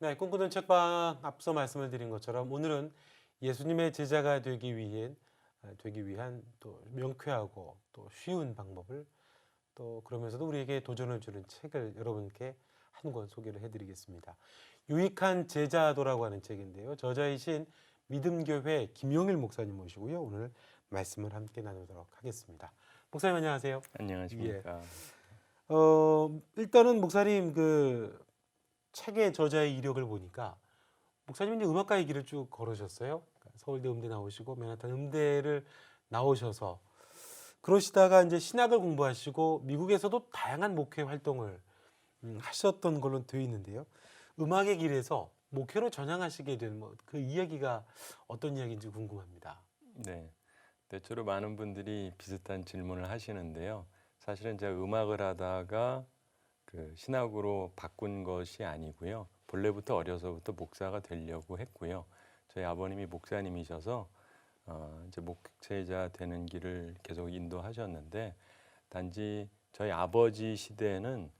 네, 꿈꾸는 책방 앞서 말씀을 드린 것처럼 오늘은 예수님의 제자가 되기 위한 또 명쾌하고 또 쉬운 방법을 또 그러면서도 우리에게 도전을 주는 책을 여러분께 한 권 소개를 해드리겠습니다. 유익한 제자도라고 하는 책인데요. 저자이신 믿음교회 김용일 목사님 모시고요. 오늘 말씀을 함께 나누도록 하겠습니다. 목사님 안녕하세요. 안녕하십니까. 일단은 목사님 그 책의 저자의 이력을 보니까 목사님은 이제 음악가의 길을 쭉 걸으셨어요. 그러니까 서울대 음대 나오시고 맨하탄 음대를 나오셔서 그러시다가 이제 신학을 공부하시고 미국에서도 다양한 목회 활동을 하셨던 걸로 되어 있는데요. 음악의 길에서 목회로 전향하시게 된 그 이야기가 어떤 이야기인지 궁금합니다. 네, 대체로 많은 분들이 비슷한 질문을 하시는데요. 사실은 제가 음악을 하다가 그 신학으로 바꾼 것이 아니고요. 본래부터 어려서부터 목사가 되려고 했고요. 저희 아버님이 목사님이셔서 이제 목회자 되는 길을 계속 인도하셨는데, 단지 저희 아버지 시대에는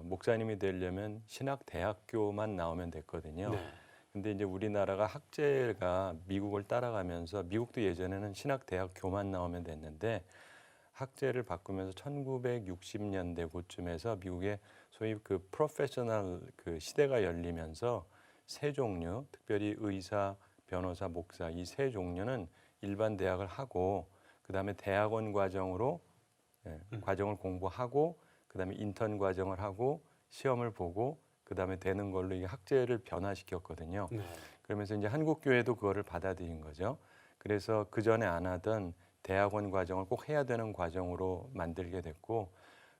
목사님이 되려면 신학대학교만 나오면 됐거든요. 네. 근데 이제 우리나라가 학제가 미국을 따라가면서, 미국도 예전에는 신학대학교만 나오면 됐는데 학제를 바꾸면서 1960년대 고쯤에서 미국의 소위 그 프로페셔널 그 시대가 열리면서 세 종류, 특별히 의사, 변호사, 목사 이 세 종류는 일반 대학을 하고 그다음에 대학원 과정으로 과정을 공부하고 그다음에 인턴 과정을 하고 시험을 보고 그다음에 되는 걸로 이 학제를 변화시켰거든요. 네. 그러면서 이제 한국 교회도 그거를 받아들인 거죠. 그래서 그 전에 안 하던 대학원 과정을 꼭 해야 되는 과정으로 만들게 됐고,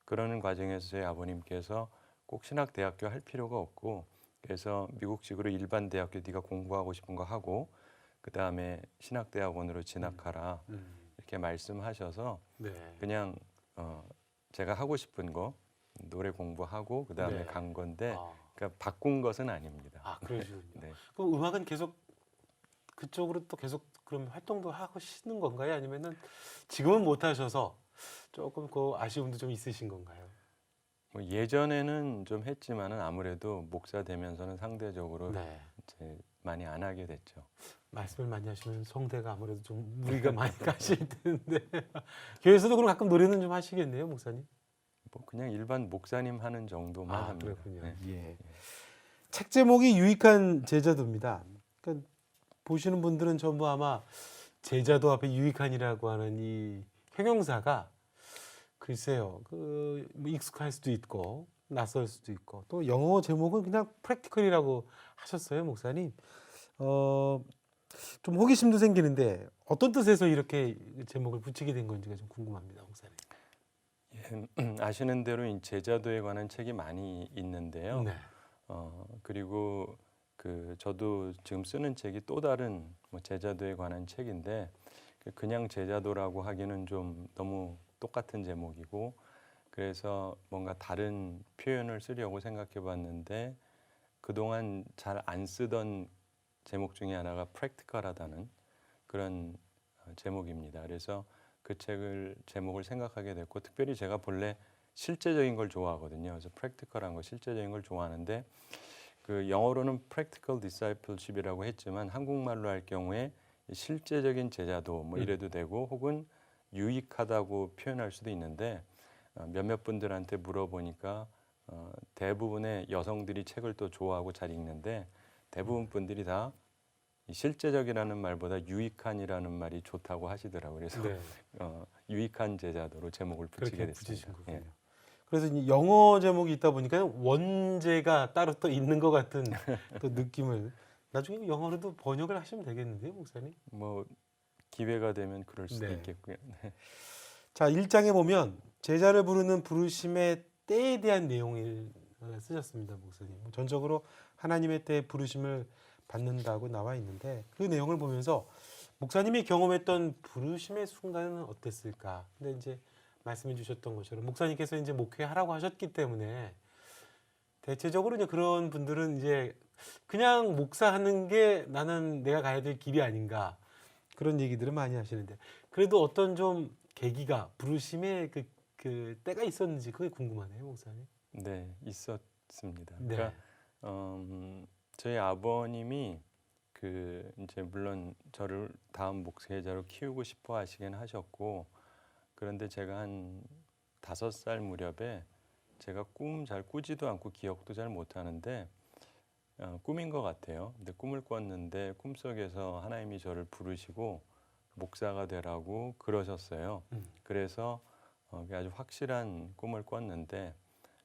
그러는 과정에서 저희 아버님께서 꼭 신학대학교 할 필요가 없고, 그래서 미국식으로 일반 대학교 네가 공부하고 싶은 거 하고 그다음에 신학대학원으로 진학하라 이렇게 말씀하셔서 네. 그냥 제가 하고 싶은 거 노래 공부하고 그다음에 네. 간 건데, 아, 그러니까 바꾼 것은 아닙니다. 그러시군요. 네. 그럼 음악은 계속 그쪽으로 또 계속 그럼 활동도 하시는 건가요? 아니면은 지금은 못 하셔서 조금 그 아쉬움도 좀 있으신 건가요? 뭐 예전에는 좀 했지만은 아무래도 목사 되면서는 상대적으로 네. 이제 많이 안 하게 됐죠. 말씀을 많이 하시면 성대가 아무래도 좀 무리가 많이 가실 텐데 교회에서도 그럼 가끔 노래는 좀 하시겠네요, 목사님? 뭐 그냥 일반 목사님 하는 정도만 합니다. 그렇군요. 네. 예. 책 제목이 유익한 제자도입니다. 그러니까 보시는 분들은 전부 아마 제자도 앞에 유익한이라고 하는 이 형용사가 글쎄요, 그뭐 익숙할 수도 있고 낯설 수도 있고 또 영어 제목은 그냥 프랙티컬이라고 하셨어요, 목사님. 어, 좀 호기심도 생기는데 어떤 뜻에서 이렇게 제목을 붙이게 된 건지가 좀 궁금합니다, 목사님. 아시는 대로 이 제자도에 관한 책이 많이 있는데요. 네. 그리고 그 저도 지금 쓰는 책이 또 다른 뭐 제자도에 관한 책인데, 그냥 제자도라고 하기는 좀 너무 똑같은 제목이고, 그래서 뭔가 다른 표현을 쓰려고 생각해 봤는데 그동안 잘 안 쓰던 제목 중에 하나가 프랙티컬하다는 그런 제목입니다. 그래서 그 책을 제목을 생각하게 됐고, 특별히 제가 본래 실제적인 걸 좋아하거든요. 그래서 프랙티컬한 거, 실제적인 걸 좋아하는데, 그 영어로는 practical discipleship이라고 했지만 한국말로 할 경우에 실제적인 제자도 뭐 이래도 되고, 혹은 유익하다고 표현할 수도 있는데, 몇몇 분들한테 물어보니까 대부분의 여성들이 책을 또 좋아하고 잘 읽는데 대부분 분들이 다 실제적이라는 말보다 유익한이라는 말이 좋다고 하시더라고요. 그래서 네. 유익한 제자도로 제목을 붙이게 그렇게 됐습니다. 붙이신 거군요. 예. 그래서 이 영어 제목이 있다 보니까 원제가 따로 또 있는 것 같은 또 느낌을 나중에 영어로도 번역을 하시면 되겠는데요, 목사님? 뭐 기회가 되면 그럴 수도 네. 있겠고요. 자, 1장에 보면 제자를 부르는 부르심의 때에 대한 내용을 쓰셨습니다, 목사님. 전적으로 하나님의 때에 부르심을 받는다고 나와 있는데 그 내용을 보면서 목사님이 경험했던 부르심의 순간은 어땠을까? 근데 이제 말씀해 주셨던 것처럼 목사님께서 이제 목회하라고 하셨기 때문에 대체적으로 이제 그런 분들은 이제 그냥 목사하는 게 나는 내가 가야 될 길이 아닌가 그런 얘기들을 많이 하시는데 그래도 어떤 좀 계기가 부르심의 그 때가 있었는지 그게 궁금하네요, 목사님. 네, 있었습니다. 네. 그러니까 저희 아버님이 그 이제 물론 저를 다음 목회자로 키우고 싶어 하시긴 하셨고, 그런데 제가 한 5살 무렵에 제가 꿈 잘 꾸지도 않고 기억도 잘 못하는데 꿈인 것 같아요. 근데 꿈을 꿨는데 꿈속에서 하나님이 저를 부르시고 목사가 되라고 그러셨어요. 그래서 아주 확실한 꿈을 꿨는데,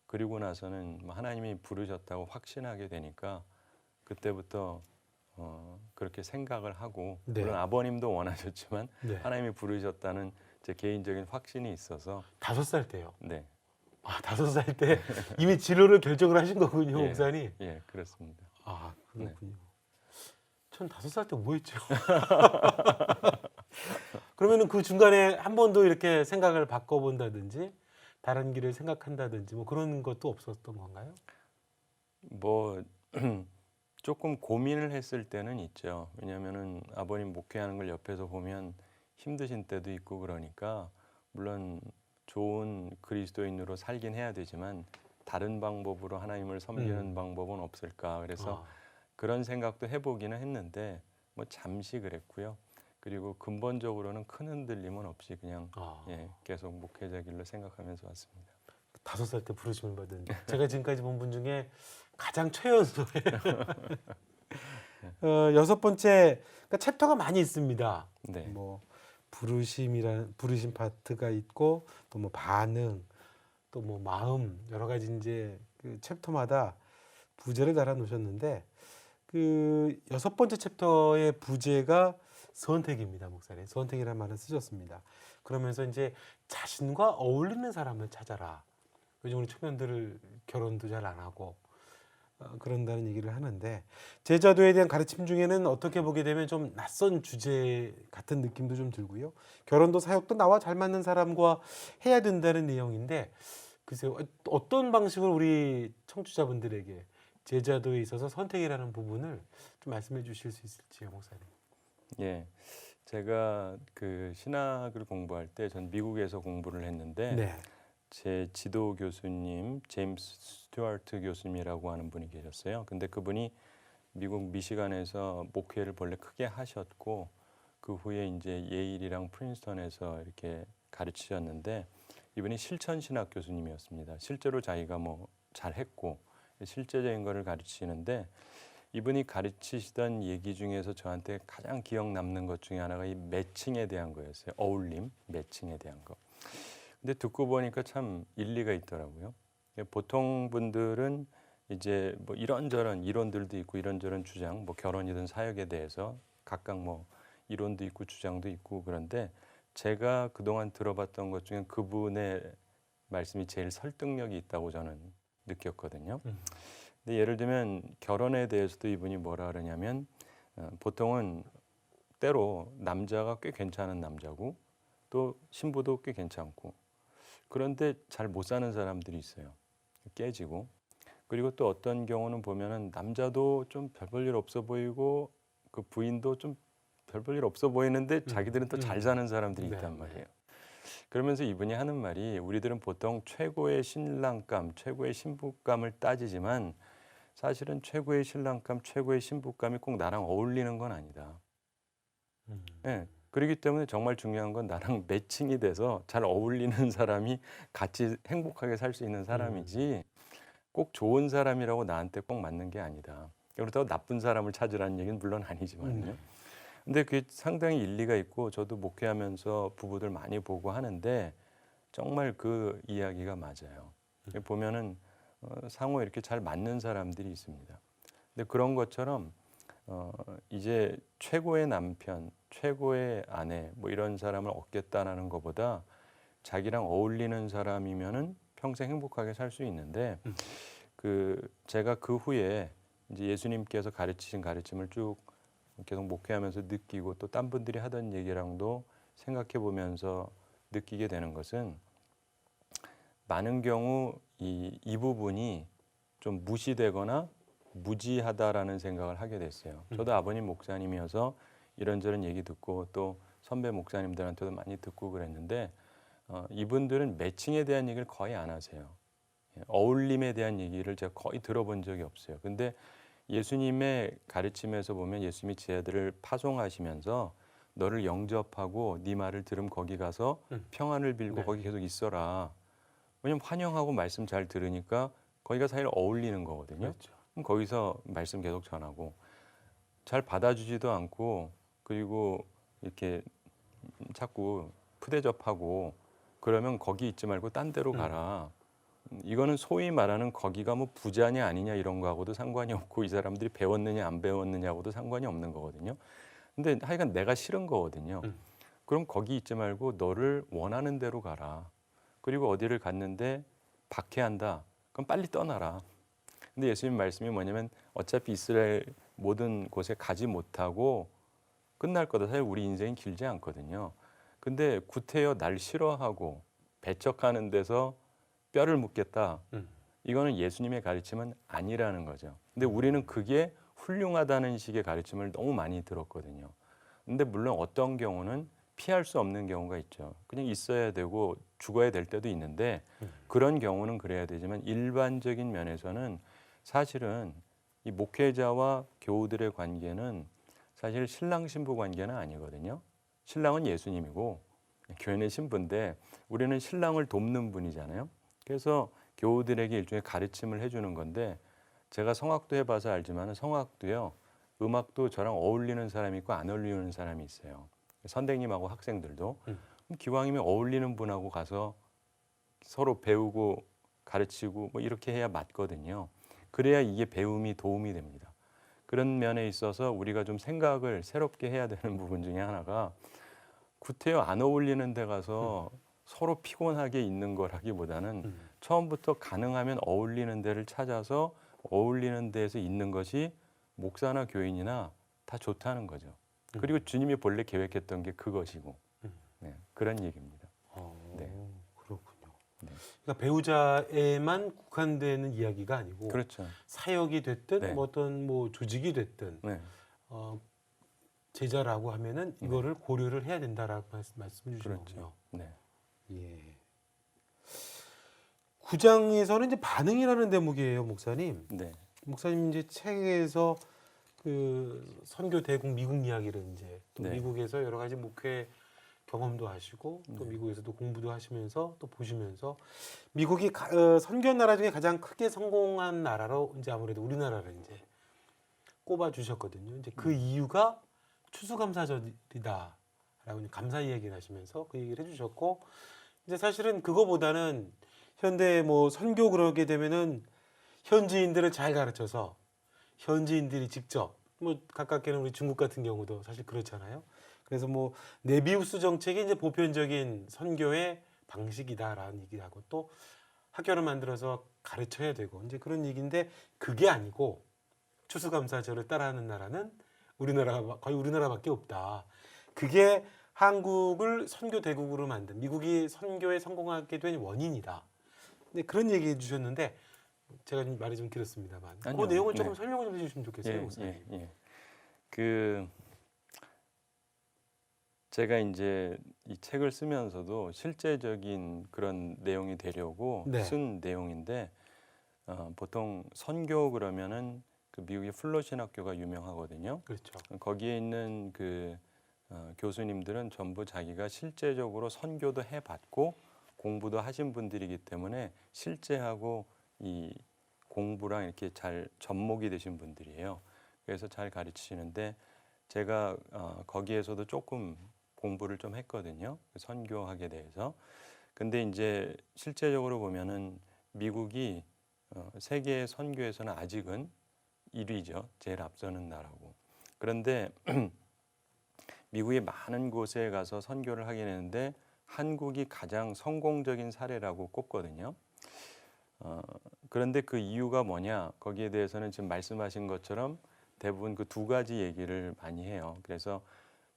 그리고 나서는 하나님이 부르셨다고 확신하게 되니까 그때부터 그렇게 생각을 하고, 네. 물론 아버님도 원하셨지만 네. 하나님이 부르셨다는 제 개인적인 확신이 있어서. 5살 때요. 네, 아, 5살 때 이미 진로를 결정을 하신 거군요, 예, 목사님. 예, 그렇습니다. 아, 네. 그렇군요. 전 5살 때 뭐 했죠? 그러면은 그 중간에 한 번도 이렇게 생각을 바꿔본다든지 다른 길을 생각한다든지 뭐 그런 것도 없었던 건가요? 뭐 조금 고민을 했을 때는 있죠. 왜냐하면은 아버님 목회하는 걸 옆에서 보면 힘드신 때도 있고 그러니까, 물론 좋은 그리스도인으로 살긴 해야 되지만 다른 방법으로 하나님을 섬기는 방법은 없을까. 그래서 아, 그런 생각도 해보기는 했는데 뭐 잠시 그랬고요. 그리고 근본적으로는 큰 흔들림은 없이 그냥 아. 계속 목회자 길로 생각하면서 왔습니다. 5살 때 부르심을 받은 제가 지금까지 본 분 중에 가장 최연소예요. 여섯 번째, 그러니까 챕터가 많이 있습니다. 네, 뭐 부르심 파트가 있고 또 뭐 반응, 또 뭐 마음, 여러 가지 이제 그 챕터마다 부제를 달아 놓으셨는데, 그 여섯 번째 챕터의 부제가 선택입니다, 목사님. 선택이라는 말을 쓰셨습니다. 그러면서 이제 자신과 어울리는 사람을 찾아라. 요즘 우리 청년들을 결혼도 잘 안 하고 그런다는 얘기를 하는데, 제자도에 대한 가르침 중에는 어떻게 보게 되면 좀 낯선 주제 같은 느낌도 좀 들고요. 결혼도 사역도 나와 잘 맞는 사람과 해야 된다는 내용인데, 글쎄요, 어떤 방식으로 우리 청취자분들에게 제자도에 있어서 선택이라는 부분을 좀 말씀해 주실 수 있을지요, 목사님. 예. 제가 그 신학을 공부할 때 전 미국에서 공부를 했는데, 네. 제 지도 교수님 제임스 스튜어트 교수님이라고 하는 분이 계셨어요. 근데 그분이 미국 미시간에서 목회를 본래 크게 하셨고, 그 후에 이제 예일이랑 프린스턴에서 이렇게 가르치셨는데, 이분이 실천 신학 교수님이었습니다. 실제로 자기가 뭐 잘했고 실제적인 거를 가르치시는데, 이분이 가르치시던 얘기 중에서 저한테 가장 기억 남는 것 중에 하나가 이 매칭에 대한 거였어요. 어울림, 매칭에 대한 거. 근데 듣고 보니까 참 일리가 있더라고요. 보통 분들은 이제 뭐 이런저런 이론들도 있고 이런저런 주장, 뭐 결혼이든 사역에 대해서 각각 뭐 이론도 있고 주장도 있고, 그런데 제가 그동안 들어봤던 것 중에 그분의 말씀이 제일 설득력이 있다고 저는 느꼈거든요. 근데 예를 들면 결혼에 대해서도 이분이 뭐라 그러냐면, 보통은 때로 남자가 꽤 괜찮은 남자고 또 신부도 꽤 괜찮고, 그런데 잘 못 사는 사람들이 있어요. 깨지고. 그리고 또 어떤 경우는 보면은 남자도 좀 별 볼 일 없어 보이고 그 부인도 좀 별 볼 일 없어 보이는데 자기들은 또 잘 사는 사람들이 네, 있단 네. 말이에요. 그러면서 이분이 하는 말이, 우리들은 보통 최고의 신랑감, 최고의 신부감을 따지지만 사실은 최고의 신랑감, 최고의 신부감이 꼭 나랑 어울리는 건 아니다. 예. 그렇기 때문에 정말 중요한 건 나랑 매칭이 돼서 잘 어울리는 사람이 같이 행복하게 살 수 있는 사람이지, 꼭 좋은 사람이라고 나한테 꼭 맞는 게 아니다. 그렇다고 나쁜 사람을 찾으라는 얘기는 물론 아니지만요. 근데 그게 상당히 일리가 있고, 저도 목회하면서 부부들 많이 보고 하는데 정말 그 이야기가 맞아요. 보면은 상호 이렇게 잘 맞는 사람들이 있습니다. 근데 그런 것처럼 이제 최고의 남편, 최고의 아내 뭐 이런 사람을 얻겠다라는 것보다 자기랑 어울리는 사람이면은 평생 행복하게 살 수 있는데, 그 제가 그 후에 이제 예수님께서 가르치신 가르침을 쭉 계속 목회하면서 느끼고 또 딴 분들이 하던 얘기랑도 생각해 보면서 느끼게 되는 것은, 많은 경우 이 부분이 좀 무시되거나 무지하다라는 생각을 하게 됐어요. 저도 아버님 목사님이어서 이런저런 얘기 듣고 또 선배 목사님들한테도 많이 듣고 그랬는데, 이분들은 매칭에 대한 얘기를 거의 안 하세요. 어울림에 대한 얘기를 제가 거의 들어본 적이 없어요. 근데 예수님의 가르침에서 보면 예수님이 제자들을 파송하시면서 너를 영접하고 네 말을 들으면 거기 가서 평안을 빌고 네. 거기 계속 있어라. 왜냐면 환영하고 말씀 잘 들으니까 거기가 사실 어울리는 거거든요. 그렇죠. 그럼 거기서 말씀 계속 전하고 잘 받아주지도 않고 그리고 이렇게 자꾸 푸대접하고 그러면 거기 있지 말고 딴 데로 가라. 이거는 소위 말하는 거기가 뭐 부자냐 아니냐 이런 거하고도 상관이 없고 이 사람들이 배웠느냐 안 배웠느냐하고도 상관이 없는 거거든요. 근데 하여간 내가 싫은 거거든요. 그럼 거기 있지 말고 너를 원하는 대로 가라. 그리고 어디를 갔는데 박해한다. 그럼 빨리 떠나라. 근데 예수님 말씀이 뭐냐면 어차피 이스라엘 모든 곳에 가지 못하고 끝날 거다. 사실 우리 인생이 길지 않거든요. 근데 구태여 날 싫어하고 배척하는 데서 뼈를 묻겠다. 이거는 예수님의 가르침은 아니라는 거죠. 근데 우리는 그게 훌륭하다는 식의 가르침을 너무 많이 들었거든요. 근데 물론 어떤 경우는 피할 수 없는 경우가 있죠. 그냥 있어야 되고 죽어야 될 때도 있는데 그런 경우는 그래야 되지만 일반적인 면에서는 사실은 이 목회자와 교우들의 관계는 사실 신랑 신부 관계는 아니거든요. 신랑은 예수님이고 교회는 신부인데 우리는 신랑을 돕는 분이잖아요. 그래서 교우들에게 일종의 가르침을 해주는 건데 제가 성악도 해봐서 알지만 성악도요. 음악도 저랑 어울리는 사람이 있고 안 어울리는 사람이 있어요. 선생님하고 학생들도 그럼 기왕이면 어울리는 분하고 가서 서로 배우고 가르치고 뭐 이렇게 해야 맞거든요. 그래야 이게 배움이 도움이 됩니다. 그런 면에 있어서 우리가 좀 생각을 새롭게 해야 되는 부분 중에 하나가 구태여 안 어울리는 데 가서 서로 피곤하게 있는 거라기보다는 처음부터 가능하면 어울리는 데를 찾아서 어울리는 데에서 있는 것이 목사나 교인이나 다 좋다는 거죠. 그리고 주님이 본래 계획했던 게 그것이고 네, 그런 얘기입니다. 네. 그렇군요. 네. 그러니까 배우자에만 국한되는 이야기가 아니고 그렇죠. 사역이 됐든 네. 뭐 어떤 뭐 조직이 됐든 네. 제자라고 하면은 이거를 고려를 해야 된다라고 말씀 주신 그렇죠. 거군요. 네. 예. 9장에서는 이제 반응이라는 대목이에요, 목사님. 네. 목사님 이제 책에서 그 선교 대국 미국 이야기를 이제 또 네. 미국에서 여러 가지 목회 경험도 하시고 또 네. 미국에서도 공부도 하시면서 또 보시면서 미국이 선교 나라 중에 가장 크게 성공한 나라로 이제 아무래도 우리나라를 이제 꼽아 주셨거든요. 이제 그 이유가 추수감사절이다라고 이제 감사 이야기를 하시면서 그 얘기를 해주셨고 이제 사실은 그거보다는 현대 뭐 선교 그러게 되면은 현지인들을 잘 가르쳐서 현지인들이 직접 뭐 가깝게는 우리 중국 같은 경우도 사실 그렇잖아요. 그래서 뭐 네비우스 정책이 이제 보편적인 선교의 방식이다라는 얘기하고 또 학교를 만들어서 가르쳐야 되고 이제 그런 얘기인데 그게 아니고 추수감사절을 따라하는 나라는 우리나라가 거의 우리나라밖에 없다. 그게 한국을 선교 대국으로 만든 미국이 선교에 성공하게 된 원인이다. 근데 그런 얘기 해주셨는데 제가 좀 말이 좀 길었습니다만 그 아니요. 내용을 조금 네. 설명을 좀 해주시면 좋겠어요, 목사님. 예. 그 제가 이제 이 책을 쓰면서도 실제적인 그런 내용이 되려고 네. 쓴 내용인데 보통 선교 그러면은 그 미국의 플롯 신학교가 유명하거든요. 그렇죠. 거기에 있는 그 교수님들은 전부 자기가 실제적으로 선교도 해봤고 공부도 하신 분들이기 때문에 실제하고 이 공부랑 이렇게 잘 접목이 되신 분들이에요. 그래서 잘 가르치시는데 제가 거기에서도 조금 공부를 좀 했거든요. 선교학에 대해서. 근데 이제 실제적으로 보면은 미국이 세계 선교에서는 아직은 1위죠. 제일 앞서는 나라고. 그런데 미국의 많은 곳에 가서 선교를 하긴 했는데 한국이 가장 성공적인 사례라고 꼽거든요. 그런데 그 이유가 뭐냐? 거기에 대해서는 지금 말씀하신 것처럼 대부분 그 두 가지 얘기를 많이 해요. 그래서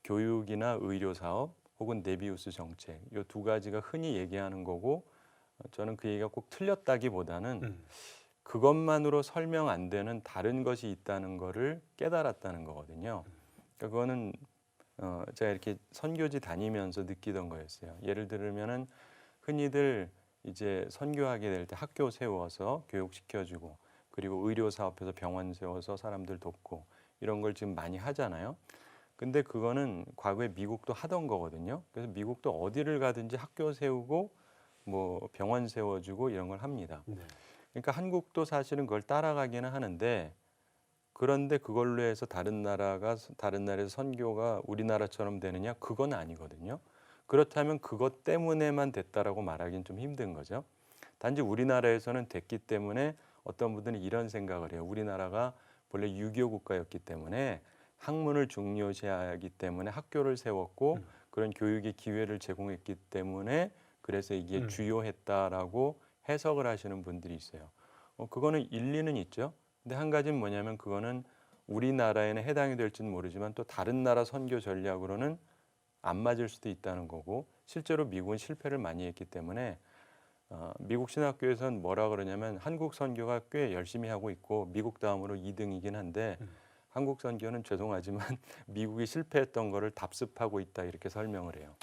교육이나 의료 사업 혹은 네비우스 정책 이 두 가지가 흔히 얘기하는 거고 저는 그 얘기가 꼭 틀렸다기보다는 그것만으로 설명 안 되는 다른 것이 있다는 거를 깨달았다는 거거든요. 그러니까 그거는 제가 이렇게 선교지 다니면서 느끼던 거였어요. 예를 들면은 흔히들 이제 선교하게 될 때 학교 세워서 교육시켜주고 그리고 의료 사업에서 병원 세워서 사람들 돕고 이런 걸 지금 많이 하잖아요. 근데 그거는 과거에 미국도 하던 거거든요. 그래서 미국도 어디를 가든지 학교 세우고 뭐 병원 세워주고 이런 걸 합니다. 네. 그러니까 한국도 사실은 그걸 따라가기는 하는데 그런데 그걸로 해서 다른 나라에서 선교가 우리나라처럼 되느냐? 그건 아니거든요. 그렇다면 그것 때문에만 됐다라고 말하기는 좀 힘든 거죠. 단지 우리나라에서는 됐기 때문에 어떤 분들은 이런 생각을 해요. 우리나라가 본래 유교 국가였기 때문에 학문을 중요시하기 때문에 학교를 세웠고 그런 교육의 기회를 제공했기 때문에 그래서 이게 주요했다라고 해석을 하시는 분들이 있어요. 그거는 일리는 있죠. 근데 한 가지는 뭐냐면 그거는 우리나라에는 해당이 될지는 모르지만 또 다른 나라 선교 전략으로는 안 맞을 수도 있다는 거고 실제로 미국은 실패를 많이 했기 때문에 미국 신학교에서는 뭐라 그러냐면 한국 선교가 꽤 열심히 하고 있고 미국 다음으로 2등이긴 한데 한국 선교는 죄송하지만 미국이 실패했던 거를 답습하고 있다 이렇게 설명을 해요.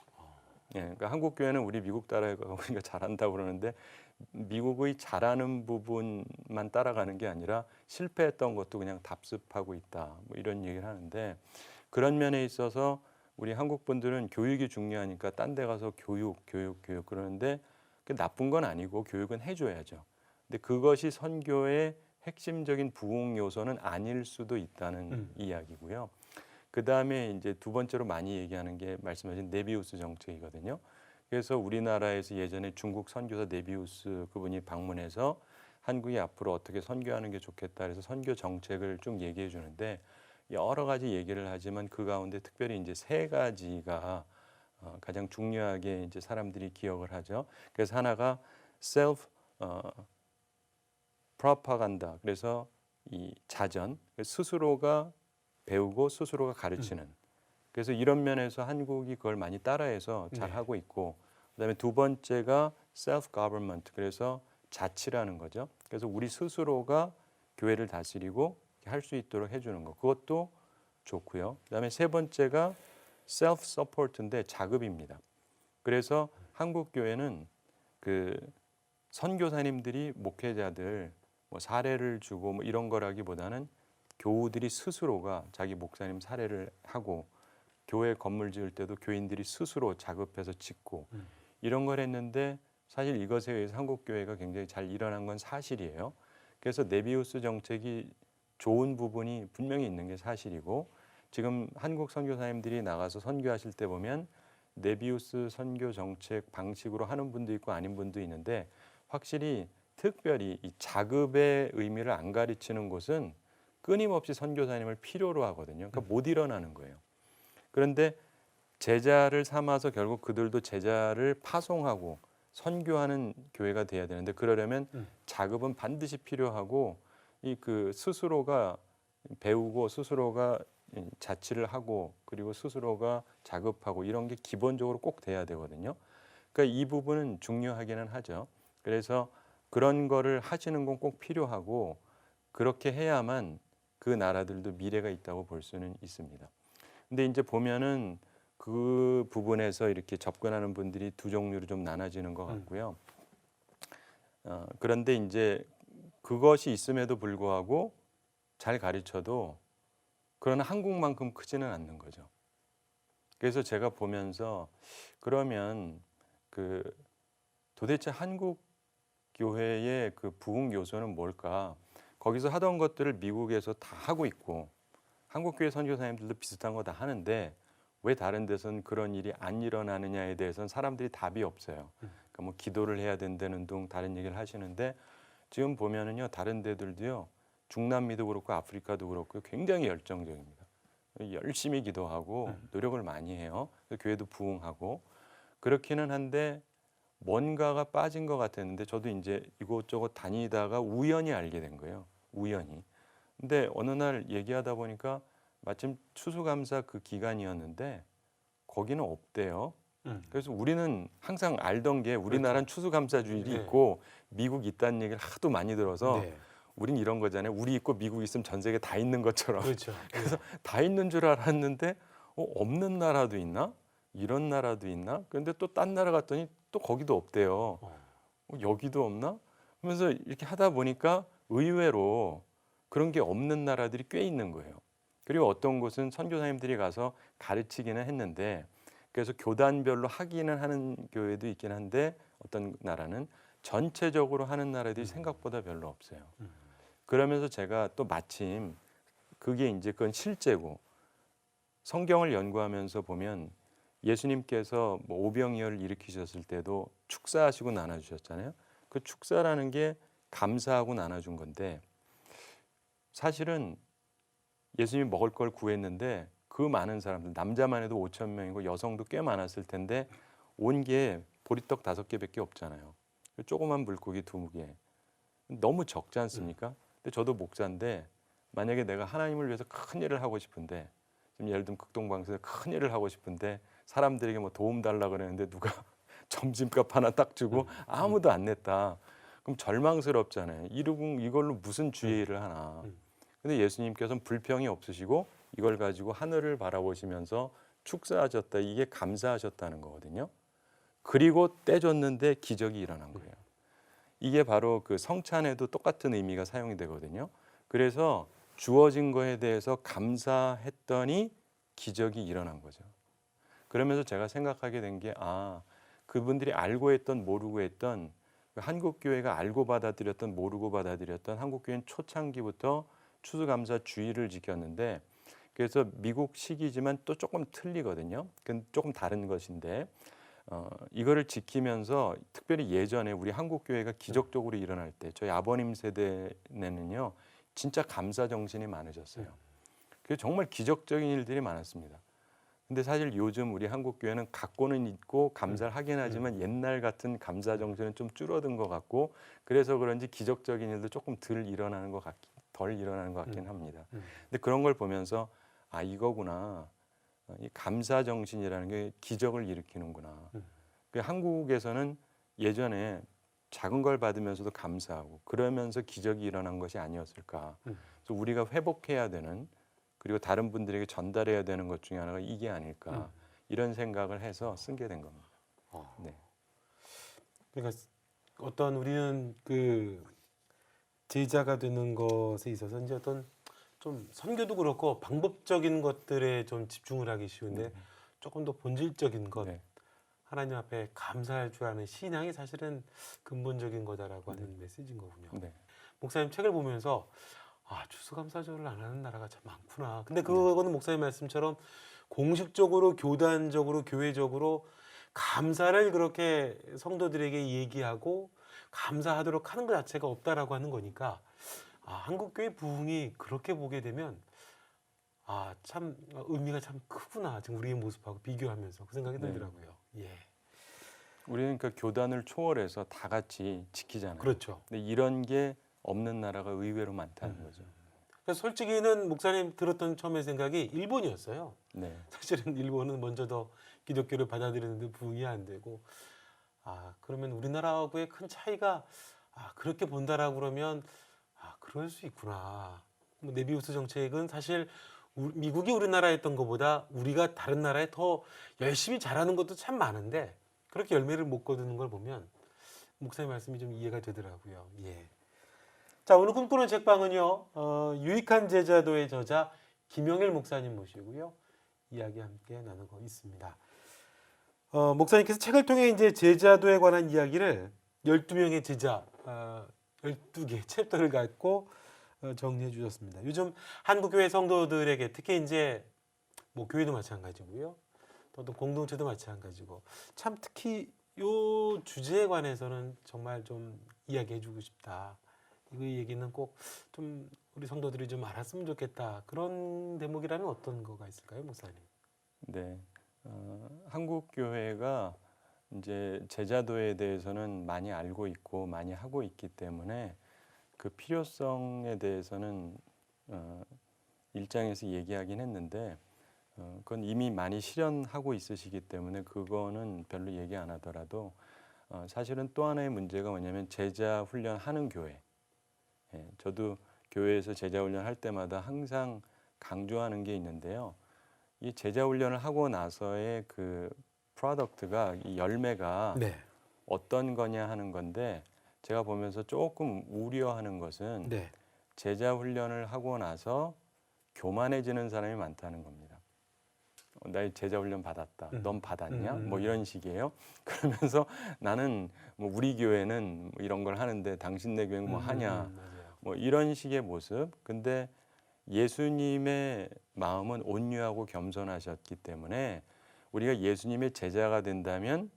예, 그러니까 한국 교회는 우리 미국 따라가고 우리가 잘한다고 그러는데 미국의 잘하는 부분만 따라가는 게 아니라 실패했던 것도 그냥 답습하고 있다. 뭐 이런 얘기를 하는데 그런 면에 있어서 우리 한국 분들은 교육이 중요하니까 딴 데 가서 교육 그러는데 그 나쁜 건 아니고 교육은 해줘야죠. 근데 그것이 선교의 핵심적인 부흥 요소는 아닐 수도 있다는 이야기고요. 그 다음에 이제 두 번째로 많이 얘기하는 게 말씀하신 네비우스 정책이거든요. 그래서 우리나라에서 예전에 중국 선교사 네비우스 그분이 방문해서 한국이 앞으로 어떻게 선교하는 게 좋겠다 그래서 선교 정책을 쭉 얘기해 주는데 여러 가지 얘기를 하지만 그 가운데 특별히 이제 세 가지가 가장 중요하게 이제 사람들이 기억을 하죠. 그래서 하나가 self propaganda. 그래서 이 자전 스스로가 배우고 스스로가 가르치는. 그래서 이런 면에서 한국이 그걸 많이 따라해서 잘 네. 하고 있고 그다음에 두 번째가 self government. 그래서 자치라는 거죠. 그래서 우리 스스로가 교회를 다스리고 할 수 있도록 해주는 거. 그것도 좋고요. 그다음에 세 번째가 self support인데 자급입니다. 그래서 한국 교회는 그 선교사님들이 목회자들 뭐 사례를 주고 뭐 이런 거라기보다는 교우들이 스스로가 자기 목사님 사례를 하고 교회 건물 지을 때도 교인들이 스스로 자급해서 짓고 이런 걸 했는데 사실 이것에 의해서 한국 교회가 굉장히 잘 일어난 건 사실이에요. 그래서 네비우스 정책이 좋은 부분이 분명히 있는 게 사실이고 지금 한국 선교사님들이 나가서 선교하실 때 보면 네비우스 선교 정책 방식으로 하는 분도 있고 아닌 분도 있는데 확실히 특별히 이 자급의 의미를 안 가르치는 곳은 끊임없이 선교사님을 필요로 하거든요. 그러니까 못 일어나는 거예요. 그런데 제자를 삼아서 결국 그들도 제자를 파송하고 선교하는 교회가 돼야 되는데 그러려면 자급은 반드시 필요하고 이 그 스스로가 배우고 스스로가 자치를 하고 그리고 스스로가 자급하고 이런 게 기본적으로 꼭 돼야 되거든요. 그러니까 이 부분은 중요하기는 하죠. 그래서 그런 거를 하시는 건 꼭 필요하고 그렇게 해야만 그 나라들도 미래가 있다고 볼 수는 있습니다. 근데 이제 보면은 그 부분에서 이렇게 접근하는 분들이 두 종류로 좀 나눠지는 것 같고요. 그런데 이제 그것이 있음에도 불구하고 잘 가르쳐도 그러나 한국만큼 크지는 않는 거죠. 그래서 제가 보면서 그러면 그 도대체 한국 교회의 그 부흥 요소는 뭘까? 거기서 하던 것들을 미국에서 다 하고 있고 한국 교회 선교사님들도 비슷한 거 다 하는데 왜 다른 데선 그런 일이 안 일어나느냐에 대해서는 사람들이 답이 없어요. 그러니까 뭐 기도를 해야 된다는 등 다른 얘기를 하시는데 지금 보면은요 다른 데들도요 중남미도 그렇고 아프리카도 그렇고 굉장히 열정적입니다. 열심히 기도하고 노력을 많이 해요. 교회도 부흥하고 그렇기는 한데 뭔가가 빠진 것 같았는데 저도 이제 이곳저곳 다니다가 우연히 알게 된 거예요. 우연히. 근데 어느 날 얘기하다 보니까 마침 추수감사 그 기간이었는데 거기는 없대요. 그래서 우리는 항상 알던 게 우리나라는 추수감사주일이 네. 있고 미국 있다는 얘기를 하도 많이 들어서 네. 우린 이런 거잖아요. 우리 있고 미국 있으면 전 세계 다 있는 것처럼. 그렇죠. 그래서 다 있는 줄 알았는데 없는 나라도 있나? 이런 나라도 있나? 그런데 또 딴 나라 갔더니 또 거기도 없대요. 여기도 없나? 하면서 이렇게 하다 보니까 의외로 그런 게 없는 나라들이 꽤 있는 거예요. 그리고 어떤 곳은 선교사님들이 가서 가르치기는 했는데 그래서 교단별로 하기는 하는 교회도 있긴 한데 어떤 나라는 전체적으로 하는 나라들이 생각보다 별로 없어요. 그러면서 제가 또 마침 그게 이제 그건 실제고 성경을 연구하면서 보면 예수님께서 뭐 오병이어를 일으키셨을 때도 축사하시고 나눠주셨잖아요. 그 축사라는 게 감사하고 나눠준 건데 사실은 예수님이 먹을 걸 구했는데 그 많은 사람들 남자만 해도 5천 명이고 여성도 꽤 많았을 텐데 온 게 보리떡 5개밖에 없잖아요. 조그만 물고기 2개 너무 적지 않습니까? 근데 저도 목사인데 만약에 내가 하나님을 위해서 큰 일을 하고 싶은데 지금 예를 들면 극동방송에서 큰 일을 하고 싶은데 사람들에게 뭐 도움 달라 그러는데 누가 점심값 하나 딱 주고 아무도 안 냈다. 그럼 절망스럽잖아요. 이걸로 무슨 주의를 하나. 근데 예수님께서는 불평이 없으시고 이걸 가지고 하늘을 바라보시면서 축사하셨다. 이게 감사하셨다는 거거든요. 그리고 떼줬는데 기적이 일어난 거예요. 이게 바로 그 성찬에도 똑같은 의미가 사용이 되거든요. 그래서 주어진 거에 대해서 감사했더니 기적이 일어난 거죠. 그러면서 제가 생각하게 된 게 그분들이 알고 했던 모르고 했던 한국 교회가 알고 받아들였던 모르고 받아들였던 한국 교회는 초창기부터 추수감사주의를 지켰는데 그래서 미국식이지만 또 조금 틀리거든요. 그건 조금 다른 것인데 이거를 지키면서 특별히 예전에 우리 한국 교회가 기적적으로 일어날 때 저희 아버님 세대내는요 진짜 감사 정신이 많으셨어요. 그래서 정말 기적적인 일들이 많았습니다. 근데 사실 요즘 우리 한국 교회는 갖고는 있고 감사를 하긴 하지만 옛날 같은 감사 정신은 좀 줄어든 것 같고 그래서 그런지 기적적인 일도 조금 덜 일어나는 것 같긴 합니다. 근데 그런 걸 보면서 이거구나. 이 감사 정신이라는 게 기적을 일으키는구나. 그 한국에서는 예전에 작은 걸 받으면서도 감사하고 그러면서 기적이 일어난 것이 아니었을까. 그래서 우리가 회복해야 되는 그리고 다른 분들에게 전달해야 되는 것 중에 하나가 이게 아닐까 이런 생각을 해서 쓰게 된 겁니다. 네. 그러니까 어떤 우리는 그 제자가 되는 것에 있어서 이제 어떤 좀 선교도 그렇고 방법적인 것들에 좀 집중을 하기 쉬운데 조금 더 본질적인 것 네. 하나님 앞에 감사할 줄 아는 신앙이 사실은 근본적인 거다라고 하는 메시지인 거군요. 네. 목사님 책을 보면서 추수감사절을 안 하는 나라가 참 많구나. 근데 그거는 목사님 말씀처럼 공식적으로 교단적으로 교회적으로 감사를 그렇게 성도들에게 얘기하고 감사하도록 하는 것 자체가 없다라고 하는 거니까 한국 교회 부흥이 그렇게 보게 되면 참 의미가 참 크구나. 지금 우리의 모습하고 비교하면서 그 생각이 네. 들더라고요. 예. 우리는 그 교단을 초월해서 다 같이 지키잖아요. 그렇죠. 근데 이런 게 없는 나라가 의외로 많다는 거죠. 그래서 솔직히는 목사님 들었던 처음에 생각이 일본이었어요. 네. 사실은 일본은 먼저 더 기독교를 받아들이는데 부흥이 안 되고 그러면 우리나라하고의 큰 차이가 그렇게 본다라고 그러면 그럴 수 있구나. 뭐 네비우스 정책은 사실 미국이 우리나라에 했던 것보다 우리가 다른 나라에 더 열심히 잘하는 것도 참 많은데 그렇게 열매를 못 거두는 걸 보면 목사님 말씀이 좀 이해가 되더라고요. 예. 자, 오늘 꿈꾸는 책방은요. 유익한 제자도의 저자 김영일 목사님 모시고요. 이야기 함께 나누고 있습니다. 목사님께서 책을 통해 이제 제자도에 관한 이야기를 12명의 제자 12개 챕터를 갖고 정리해 주셨습니다. 요즘 한국교회 성도들에게 특히 이제 뭐 교회도 마찬가지고요. 또 공동체도 마찬가지고 참 특히 요 주제에 관해서는 정말 좀 이야기해 주고 싶다. 이 얘기는 꼭 좀 우리 성도들이 좀 알았으면 좋겠다. 그런 대목이라면 어떤 거가 있을까요, 목사님? 네. 한국 교회가 이제 제자도에 대해서는 많이 알고 있고 많이 하고 있기 때문에 그 필요성에 대해서는 1장에서 얘기하긴 했는데 그건 이미 많이 실현하고 있으시기 때문에 그거는 별로 얘기 안 하더라도 사실은 또 하나의 문제가 뭐냐면 제자 훈련하는 교회. 저도 교회에서 제자 훈련 할 때마다 항상 강조하는 게 있는데요. 이 제자 훈련을 하고 나서의 그 프로덕트가 이 열매가 네. 어떤 거냐 하는 건데 제가 보면서 조금 우려하는 것은 네. 제자 훈련을 하고 나서 교만해지는 사람이 많다는 겁니다. 나 제자 훈련 받았다. 넌 받았냐? 뭐 이런 식이에요. 그러면서 나는 뭐 우리 교회는 뭐 이런 걸 하는데 당신네 교회는 뭐 하냐? 맞아요. 뭐 이런 식의 모습. 근데 예수님의 마음은 온유하고 겸손하셨기 때문에 우리가 예수님의 제자가 된다면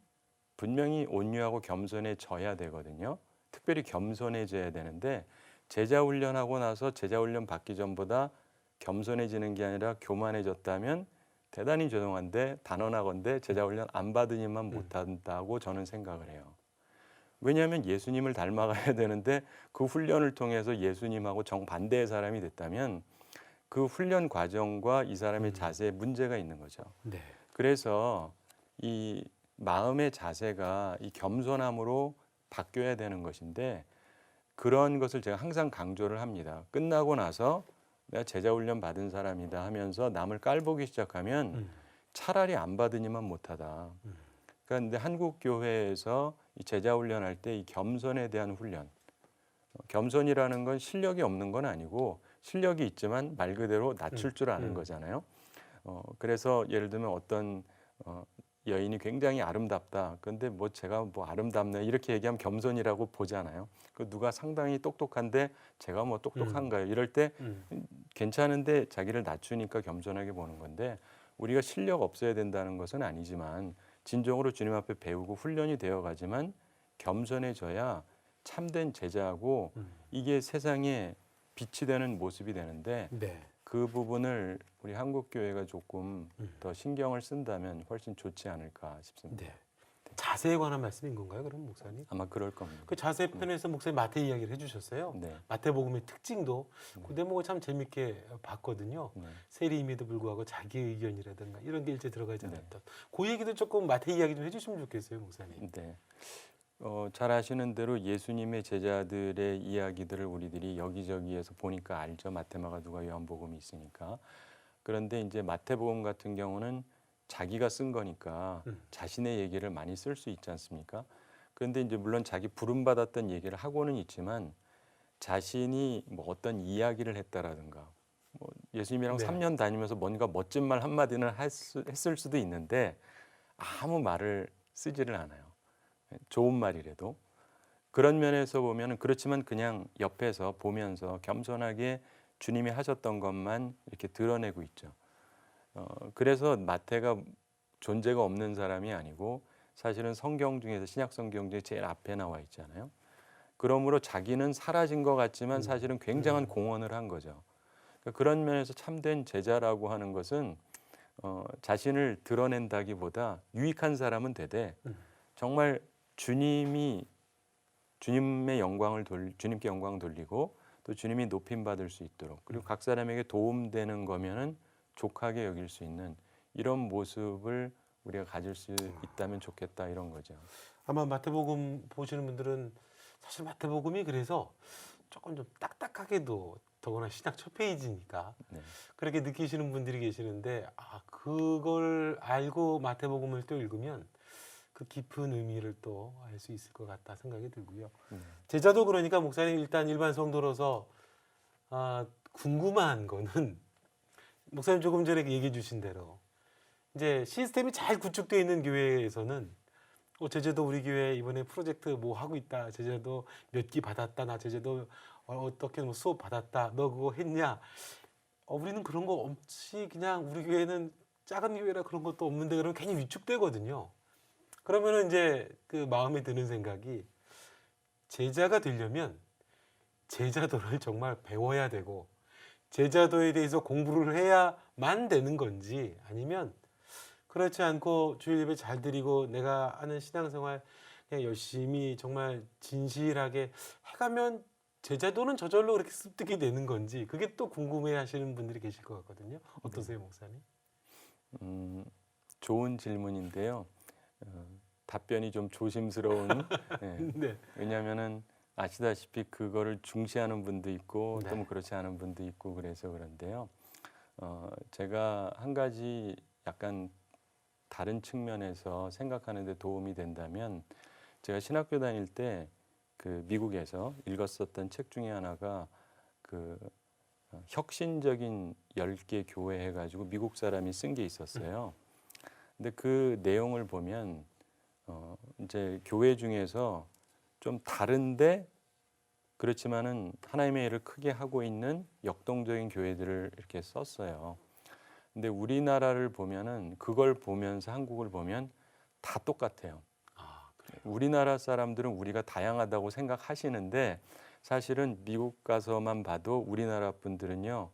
분명히 온유하고 겸손해져야 되거든요. 특별히 겸손해져야 되는데 제자 훈련하고 나서 제자 훈련 받기 전보다 겸손해지는 게 아니라 교만해졌다면 대단히 죄송한데 단언하건대 제자 훈련 안 받으니만 못한다고 저는 생각을 해요. 왜냐하면 예수님을 닮아가야 되는데 그 훈련을 통해서 예수님하고 정반대의 사람이 됐다면 그 훈련 과정과 이 사람의 자세에 문제가 있는 거죠. 네. 그래서 이 마음의 자세가 이 겸손함으로 바뀌어야 되는 것인데 그런 것을 제가 항상 강조를 합니다. 끝나고 나서 내가 제자 훈련 받은 사람이다 하면서 남을 깔보기 시작하면 차라리 안 받으니만 못하다. 그런데 한국 교회에서 이 제자 훈련할 때 이 겸손에 대한 훈련, 겸손이라는 건 실력이 없는 건 아니고 실력이 있지만 말 그대로 낮출 줄 아는 거잖아요. 그래서 예를 들면 어떤 여인이 굉장히 아름답다. 근데 뭐 제가 뭐 아름답네 이렇게 얘기하면 겸손이라고 보잖아요. 그 누가 상당히 똑똑한데 제가 뭐 똑똑한가요? 이럴 때 괜찮은데 자기를 낮추니까 겸손하게 보는 건데 우리가 실력 없어야 된다는 것은 아니지만 진정으로 주님 앞에 배우고 훈련이 되어 가지만 겸손해져야 참된 제자하고 이게 세상에 빛이 되는 모습이 되는데 네. 그 부분을 우리 한국 교회가 조금 더 신경을 쓴다면 훨씬 좋지 않을까 싶습니다. 네. 자세에 관한 말씀인 건가요, 그럼 목사님? 아마 그럴 겁니다. 그 자세 편에서 목사님 마태 이야기를 해주셨어요. 네. 마태복음의 특징도 그 대목을 참 재밌게 봤거든요. 네. 세리임에도 불구하고 자기 의견이라든가 이런 게 일체 들어가지 네. 않았던. 그 얘기도 조금 마태 이야기 좀 해주시면 좋겠어요, 목사님. 네. 잘 아시는 대로 예수님의 제자들의 이야기들을 우리들이 여기저기에서 보니까 알죠. 마태, 마가, 누가, 요한복음이 있으니까. 그런데 이제 마태복음 같은 경우는 자기가 쓴 거니까 자신의 얘기를 많이 쓸 수 있지 않습니까? 그런데 이제 물론 자기 부름받았던 얘기를 하고는 있지만 자신이 뭐 어떤 이야기를 했다라든가 뭐 예수님이랑 네. 3년 다니면서 뭔가 멋진 말 한마디는 했을 수도 있는데 아무 말을 쓰지를 않아요. 좋은 말이라도. 그런 면에서 보면 그렇지만 그냥 옆에서 보면서 겸손하게 주님이 하셨던 것만 이렇게 드러내고 있죠. 그래서 마태가 존재가 없는 사람이 아니고 사실은 성경 중에서 신약 성경 중에 제일 앞에 나와 있잖아요. 그러므로 자기는 사라진 것 같지만 사실은 굉장한 공헌을 한 거죠. 그러니까 그런 면에서 참된 제자라고 하는 것은 자신을 드러낸다기보다 유익한 사람은 되되 정말 주님께 영광 돌리고 또 주님이 높임 받을 수 있도록 그리고 각 사람에게 도움되는 거면은 족하게 여길 수 있는 이런 모습을 우리가 가질 수 있다면 좋겠다 이런 거죠. 아마 마태복음 보시는 분들은 사실 마태복음이 그래서 조금 좀 딱딱하게도 더구나 신약 첫 페이지니까 네. 그렇게 느끼시는 분들이 계시는데 그걸 알고 마태복음을 또 읽으면 그 깊은 의미를 또 알 수 있을 것 같다 생각이 들고요. 제자도 그러니까 목사님 일단 일반 성도로서 궁금한 거는 목사님 조금 전에 얘기해 주신 대로 이제 시스템이 잘 구축되어 있는 교회에서는 제자도 우리 교회 이번에 프로젝트 뭐 하고 있다. 제자도 몇 기 받았다. 나 제자도 어떻게 뭐 수업 받았다. 너 그거 했냐? 우리는 그런 거 없이 그냥 우리 교회는 작은 교회라 그런 것도 없는데 그러면 괜히 위축되거든요. 그러면은 이제 그 마음에 드는 생각이 제자가 되려면 제자도를 정말 배워야 되고 제자도에 대해서 공부를 해야만 되는 건지 아니면 그렇지 않고 주일 예배 잘 드리고 내가 하는 신앙생활 그냥 열심히 정말 진실하게 해가면 제자도는 저절로 그렇게 습득이 되는 건지 그게 또 궁금해 하시는 분들이 계실 것 같거든요. 어떠세요, 목사님? 좋은 질문인데요. 답변이 좀 조심스러운. 네. 네. 왜냐하면은 아시다시피 그거를 중시하는 분도 있고 네. 또 뭐 그렇지 않은 분도 있고 그래서 그런데요. 제가 한 가지 약간 다른 측면에서 생각하는 데 도움이 된다면 제가 신학교 다닐 때 그 미국에서 읽었었던 책 중에 하나가 그 혁신적인 10개 교회 해가지고 미국 사람이 쓴 게 있었어요. 근데 그 내용을 보면 이제 교회 중에서 좀 다른데 그렇지만은 하나님의 일을 크게 하고 있는 역동적인 교회들을 이렇게 썼어요. 근데 우리나라를 보면은 그걸 보면서 한국을 보면 다 똑같아요. 아, 그래요. 우리나라 사람들은 우리가 다양하다고 생각하시는데 사실은 미국 가서만 봐도 우리나라 분들은요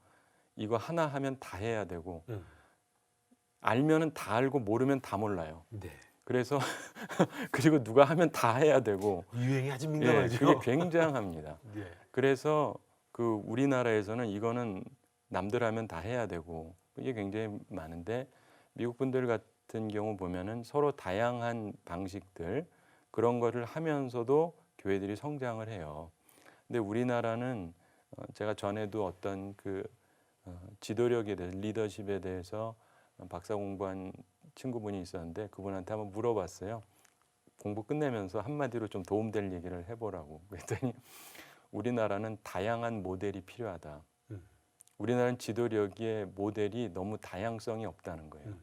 이거 하나 하면 다 해야 되고 알면은 다 알고 모르면 다 몰라요. 네. 그래서 그리고 누가 하면 다 해야 되고 유행이 아주 예, 민감하죠. 그게 굉장합니다. 네. 그래서 그 우리나라에서는 이거는 남들 하면 다 해야 되고 이게 굉장히 많은데 미국 분들 같은 경우 보면은 서로 다양한 방식들 그런 거를 하면서도 교회들이 성장을 해요. 근데 우리나라는 제가 전에도 어떤 그 지도력에 대해서 리더십에 대해서 박사 공부한 친구분이 있었는데 그분한테 한번 물어봤어요. 공부 끝내면서 한마디로 좀 도움될 얘기를 해보라고. 그랬더니 우리나라는 다양한 모델이 필요하다. 우리나라는 지도력의 모델이 너무 다양성이 없다는 거예요.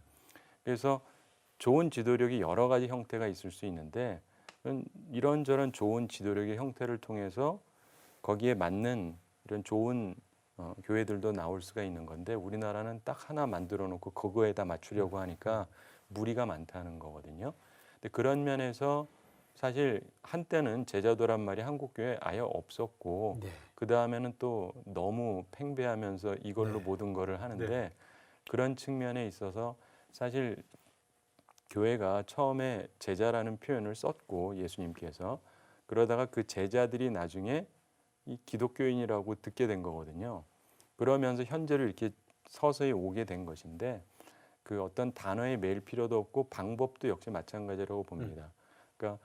그래서 좋은 지도력이 여러 가지 형태가 있을 수 있는데 이런저런 좋은 지도력의 형태를 통해서 거기에 맞는 이런 좋은 교회들도 나올 수가 있는 건데 우리나라는 딱 하나 만들어 놓고 그거에다 맞추려고 하니까 무리가 많다는 거거든요. 근데 그런 면에서 사실 한때는 제자도란 말이 한국 교회에 아예 없었고 네. 그 다음에는 또 너무 팽배하면서 이걸로 네. 모든 거를 하는데 네. 그런 측면에 있어서 사실 교회가 처음에 제자라는 표현을 썼고 예수님께서 그러다가 그 제자들이 나중에 이 기독교인이라고 듣게 된 거거든요. 그러면서 현재를 이렇게 서서히 오게 된 것인데 그 어떤 단어에 매일 필요도 없고 방법도 역시 마찬가지라고 봅니다. 그러니까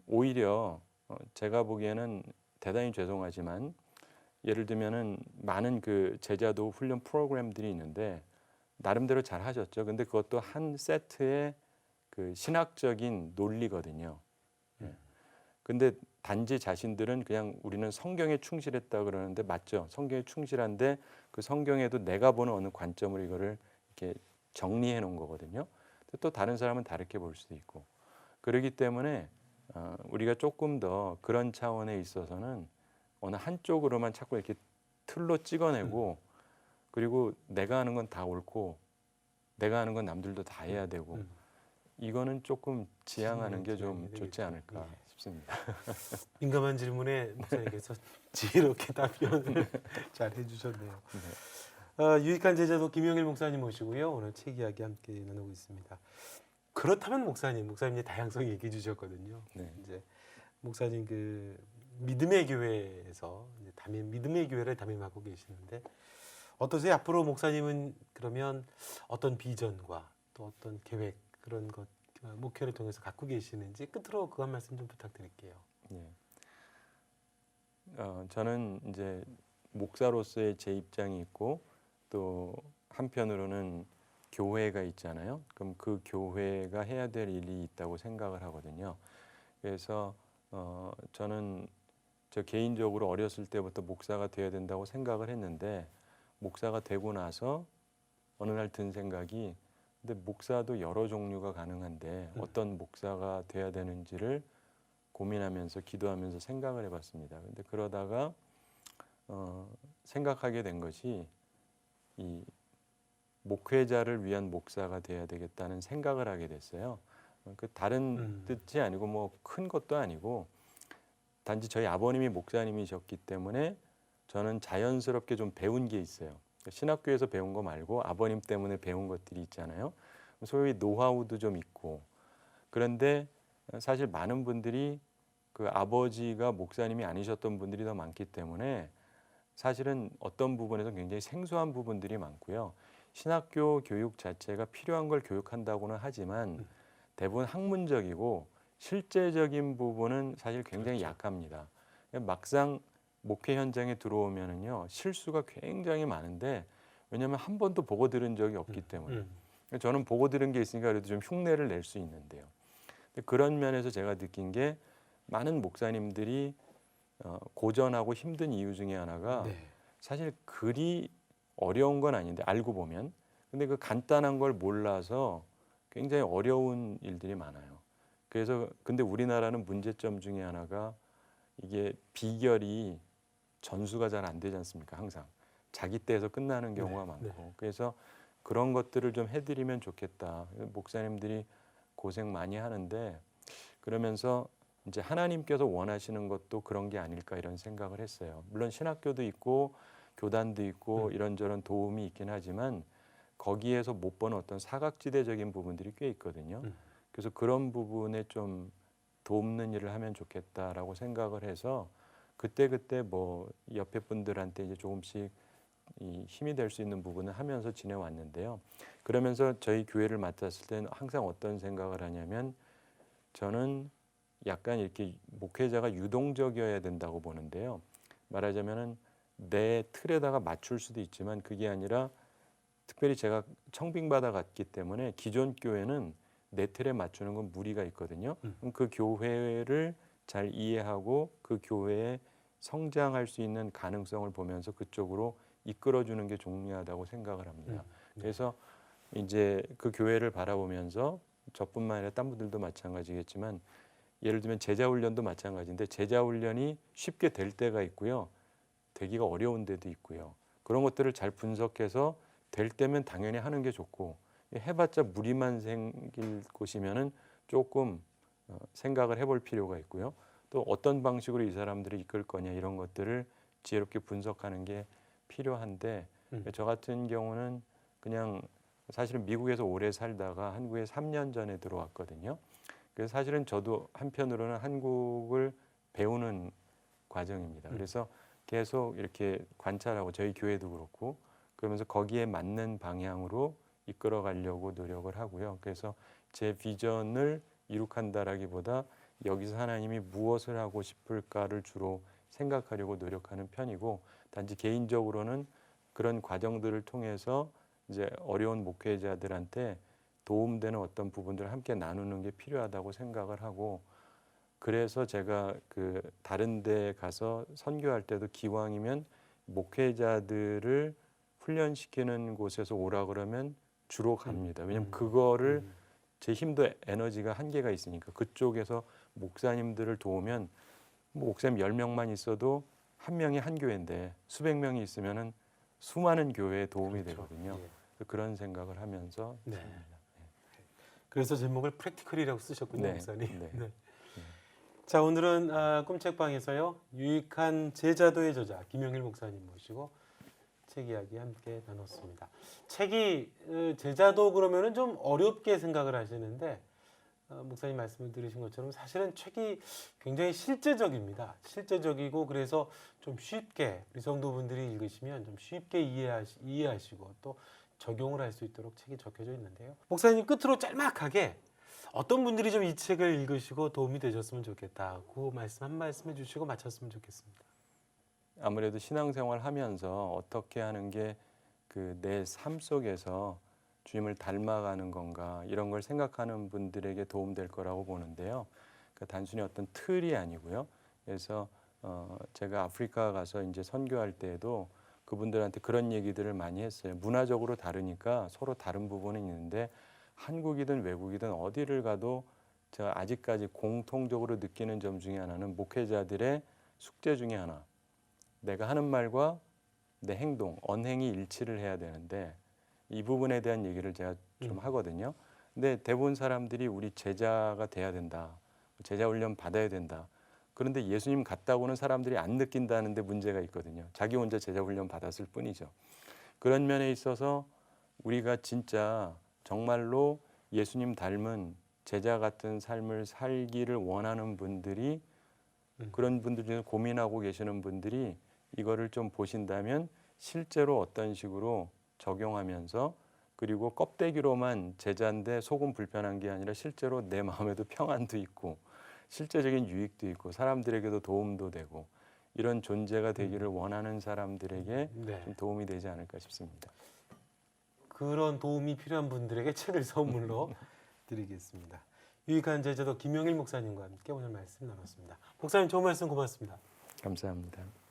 오히려 제가 보기에는 대단히 죄송하지만 예를 들면은 많은 그 제자도 훈련 프로그램들이 있는데 나름대로 잘 하셨죠. 근데 그것도 한 세트의 그 신학적인 논리거든요. 예. 근데 단지 자신들은 그냥 우리는 성경에 충실했다 그러는데 맞죠. 성경에 충실한데 그 성경에도 내가 보는 어느 관점으로 이거를 이렇게 정리해 놓은 거거든요. 또 다른 사람은 다르게 볼 수도 있고 그렇기 때문에 우리가 조금 더 그런 차원에 있어서는 어느 한쪽으로만 자꾸 이렇게 틀로 찍어내고 그리고 내가 하는 건 다 옳고 내가 하는 건 남들도 다 해야 되고 이거는 조금 지양하는 게 좀 좋지 않을까 싶습니다. 민감한 질문에 목사님께서 지혜롭게 답변을 잘 해주셨네요. 유익한 제자도 김영일 목사님 모시고요. 오늘 책 이야기 함께 나누고 있습니다. 그렇다면 목사님 이제 다양성 얘기해 주셨거든요. 네. 이제 목사님 그 믿음의 교회에서 이제 믿음의 교회를 담임하고 계시는데 어떠세요? 앞으로 목사님은 그러면 어떤 비전과 또 어떤 계획 그런 것 목표를 통해서 갖고 계시는지 끝으로 그 한 말씀 좀 부탁드릴게요. 네. 저는 이제 목사로서의 제 입장이 있고 또 한편으로는 교회가 있잖아요. 그럼 그 교회가 해야 될 일이 있다고 생각을 하거든요. 그래서 저는 저 개인적으로 어렸을 때부터 목사가 되어야 된다고 생각을 했는데 목사가 되고 나서 어느 날 든 생각이 근데 목사도 여러 종류가 가능한데 어떤 목사가 돼야 되는지를 고민하면서 기도하면서 생각을 해봤습니다. 근데 그러다가 생각하게 된 것이 이 목회자를 위한 목사가 돼야 되겠다는 생각을 하게 됐어요. 그 다른 뜻이 아니고 뭐 큰 것도 아니고 단지 저희 아버님이 목사님이셨기 때문에 저는 자연스럽게 좀 배운 게 있어요. 신학교에서 배운 거 말고 아버님 때문에 배운 것들이 있잖아요. 소위 노하우도 좀 있고 그런데 사실 많은 분들이 그 아버지가 목사님이 아니셨던 분들이 더 많기 때문에 사실은 어떤 부분에서 굉장히 생소한 부분들이 많고요. 신학교 교육 자체가 필요한 걸 교육한다고는 하지만 대부분 학문적이고 실제적인 부분은 사실 굉장히 그렇죠. 약합니다. 막상 목회 현장에 들어오면은요 실수가 굉장히 많은데 왜냐하면 한 번도 보고 들은 적이 없기 때문에 저는 보고 들은 게 있으니까 그래도 좀 흉내를 낼 수 있는데요. 그런 면에서 제가 느낀 게 많은 목사님들이 고전하고 힘든 이유 중에 하나가 네. 사실 글이 어려운 건 아닌데 알고 보면 근데 그 간단한 걸 몰라서 굉장히 어려운 일들이 많아요. 그래서 근데 우리나라는 문제점 중에 하나가 이게 비결이 전수가 잘 안 되지 않습니까? 항상 자기 때에서 끝나는 경우가 네. 많고 그래서 그런 것들을 좀 해드리면 좋겠다. 목사님들이 고생 많이 하는데 그러면서 이제 하나님께서 원하시는 것도 그런 게 아닐까 이런 생각을 했어요. 물론 신학교도 있고 교단도 있고 이런저런 도움이 있긴 하지만 거기에서 못 보는 어떤 사각지대적인 부분들이 꽤 있거든요. 그래서 그런 부분에 좀 돕는 일을 하면 좋겠다라고 생각을 해서 그때 뭐 옆에 분들한테 이제 조금씩 이 힘이 될 수 있는 부분을 하면서 지내왔는데요. 그러면서 저희 교회를 맡았을 때는 항상 어떤 생각을 하냐면 저는 약간 이렇게 목회자가 유동적이어야 된다고 보는데요. 말하자면은 내 틀에다가 맞출 수도 있지만 그게 아니라 특별히 제가 청빙받아 갔기 때문에 기존 교회는 내 틀에 맞추는 건 무리가 있거든요. 그럼 그 교회를 잘 이해하고 그 교회에 성장할 수 있는 가능성을 보면서 그쪽으로 이끌어주는 게 중요하다고 생각을 합니다. 네. 그래서 이제 그 교회를 바라보면서 저뿐만 아니라 딴 분들도 마찬가지겠지만 예를 들면 제자 훈련도 마찬가지인데 제자 훈련이 쉽게 될 때가 있고요. 되기가 어려운 데도 있고요. 그런 것들을 잘 분석해서 될 때면 당연히 하는 게 좋고 해봤자 무리만 생길 곳이면은 조금 생각을 해볼 필요가 있고요. 또 어떤 방식으로 이 사람들을 이끌 거냐 이런 것들을 지혜롭게 분석하는 게 필요한데 저 같은 경우는 그냥 사실은 미국에서 오래 살다가 한국에 3년 전에 들어왔거든요. 그래서 사실은 저도 한편으로는 한국을 배우는 과정입니다. 그래서 계속 이렇게 관찰하고 저희 교회도 그렇고 그러면서 거기에 맞는 방향으로 이끌어 가려고 노력을 하고요. 그래서 제 비전을 이룩한다라기보다 여기서 하나님이 무엇을 하고 싶을까를 주로 생각하려고 노력하는 편이고 단지 개인적으로는 그런 과정들을 통해서 이제 어려운 목회자들한테 도움되는 어떤 부분들을 함께 나누는 게 필요하다고 생각을 하고 그래서 제가 그 다른 데 가서 선교할 때도 기왕이면 목회자들을 훈련시키는 곳에서 오라 그러면 주로 갑니다. 왜냐하면 그거를 제 힘도 에너지가 한계가 있으니까 그쪽에서 목사님들을 도우면 뭐 목사님 10명만 있어도 한 명이 한 교회인데 수백 명이 있으면은 수많은 교회에 도움이 그렇죠. 되거든요. 예. 그런 생각을 하면서 네. 삽니다. 그래서 제목을 프랙티컬이라고 쓰셨군요, 네, 목사님. 네. 네. 자, 오늘은 꿈책방에서요. 유익한 제자도의 저자 김영일 목사님 모시고 책 이야기 함께 나눴습니다. 책이 제자도 그러면은 좀 어렵게 생각을 하시는데 목사님 말씀을 들으신 것처럼 사실은 책이 굉장히 실제적입니다. 실제적이고 그래서 좀 쉽게 우리 성도분들이 읽으시면 좀 쉽게 이해하시고 또 적용을 할 수 있도록 책이 적혀져 있는데요. 목사님 끝으로 짤막하게 어떤 분들이 좀 이 책을 읽으시고 도움이 되셨으면 좋겠다. 그 말씀 한 말씀 해주시고 마쳤으면 좋겠습니다. 아무래도 신앙생활 하면서 어떻게 하는 게 그 내 삶 속에서 주님을 닮아가는 건가 이런 걸 생각하는 분들에게 도움될 거라고 보는데요. 그 단순히 어떤 틀이 아니고요. 그래서 제가 아프리카 가서 이제 선교할 때에도 그분들한테 그런 얘기들을 많이 했어요. 문화적으로 다르니까 서로 다른 부분은 있는데 한국이든 외국이든 어디를 가도 제가 아직까지 공통적으로 느끼는 점 중에 하나는 목회자들의 숙제 중에 하나. 내가 하는 말과 내 행동, 언행이 일치를 해야 되는데 이 부분에 대한 얘기를 제가 좀 하거든요. 근데 대부분 사람들이 우리 제자가 돼야 된다. 제자 훈련 받아야 된다. 그런데 예수님 같다고는 사람들이 안 느낀다는데 문제가 있거든요. 자기 혼자 제자 훈련 받았을 뿐이죠. 그런 면에 있어서 우리가 진짜 정말로 예수님 닮은 제자 같은 삶을 살기를 원하는 분들이 그런 분들 중에 고민하고 계시는 분들이 이거를 좀 보신다면 실제로 어떤 식으로 적용하면서 그리고 껍데기로만 제자인데 속은 불편한 게 아니라 실제로 내 마음에도 평안도 있고 실제적인 유익도 있고 사람들에게도 도움도 되고 이런 존재가 되기를 원하는 사람들에게 네. 좀 도움이 되지 않을까 싶습니다. 그런 도움이 필요한 분들에게 책을 선물로 드리겠습니다. 유익한 제자도 김영일 목사님과 함께 오늘 말씀 나눴습니다. 목사님 좋은 말씀 고맙습니다. 감사합니다.